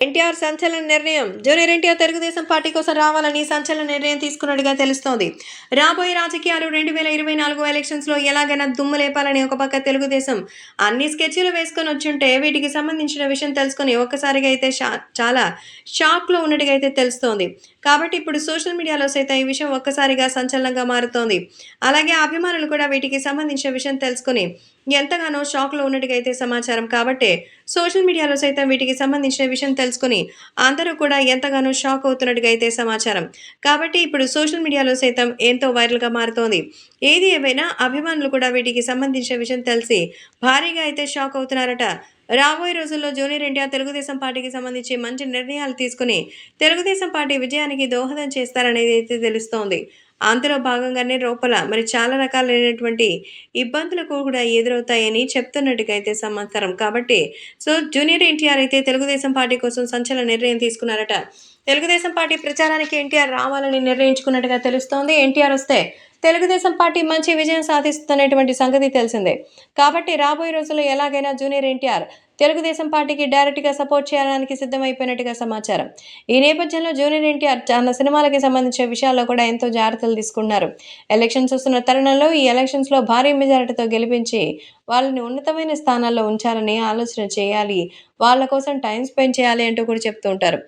ఎన్టీఆర్ సంచలన నిర్ణయం. Junior NTR Telugu Desam party కోసం రావాలని సంచలన నిర్ణయం తీసుకున్నట్టుగా తెలుస్తోంది. రాబోయే రాజకీయాలు 2024 ఎలక్షన్స్లో ఎలాగైనా దుమ్ము లేపాలని ఒక పక్క తెలుగుదేశం అన్ని స్కెచ్లు వేసుకొని వచ్చుంటే వీటికి సంబంధించిన విషయం తెలుసుకొని ఒక్కసారిగా అయితే చాలా షాక్లో ఉన్నట్టుగా అయితే తెలుస్తోంది. కాబట్టి ఇప్పుడు సోషల్ మీడియాలో సైతం ఈ విషయం ఒక్కసారిగా సంచలనంగా మారుతోంది. అలాగే అభిమానులు కూడా వీటికి సంబంధించిన విషయం తెలుసుకొని ఎంతగానో షాక్లో ఉన్నట్టుగా అయితే సమాచారం. కాబట్టి సోషల్ మీడియాలో సైతం వీటికి సంబంధించిన విషయం తెలుసుకొని అందరూ కూడా ఎంతగానో షాక్ అవుతున్నట్టుగా అయితే సమాచారం. కాబట్టి ఇప్పుడు సోషల్ మీడియాలో సైతం ఎంతో వైరల్‌గా మారుతోంది. ఏది ఏమైనా అభిమానులు కూడా వీటికి సంబంధించిన విషయం తెలిసి భారీగా అయితే షాక్ అవుతున్నారట. రాబోయే రోజుల్లో జూనియర్ ఎన్టీఆర్ తెలుగుదేశం పార్టీకి సంబంధించి మంచి నిర్ణయాలు తీసుకొని తెలుగుదేశం పార్టీ విజయానికి దోహదం చేస్తారనేది అయితే తెలుస్తోంది. అందులో భాగంగానే లోపల మరి చాలా రకాలైనటువంటి ఇబ్బందులు కూడా ఎదురవుతాయని చెప్తున్నట్టుగా అయితే సమాచారం. కాబట్టి జూనియర్ ఎన్టీఆర్ అయితే తెలుగుదేశం పార్టీ కోసం సంచలన నిర్ణయం తీసుకున్నారట. తెలుగుదేశం పార్టీ ప్రచారానికి ఎన్టీఆర్ రావాలని నిర్ణయించుకున్నట్టుగా తెలుస్తోంది. ఎన్టీఆర్ వస్తే తెలుగుదేశం పార్టీ మంచి విజయం సాధిస్తున్నటువంటి సంగతి తెలిసిందే. కాబట్టి రాబోయే రోజుల్లో ఎలాగైనా జూనియర్ ఎన్టీఆర్ తెలుగుదేశం పార్టీకి డైరెక్ట్‌గా సపోర్ట్ చేయడానికి సిద్ధమైపోయినట్టుగా సమాచారం. ఈ నేపథ్యంలో జూనియర్ ఎన్టీఆర్ తన సినిమాలకి సంబంధించిన విషయాల్లో కూడా ఎంతో జాగ్రత్తలు తీసుకున్నారు. ఎలక్షన్స్ వస్తున్న తరుణంలో ఈ ఎలక్షన్స్‌లో భారీ మెజారిటీతో గెలిపించి వాళ్ళని ఉన్నతమైన స్థానాల్లో ఉంచాలని ఆలోచన చేయాలి. వాళ్ళ కోసం టైమ్ స్పెండ్ చేయాలి అంటూ కూడా చెప్తూ ఉంటారు.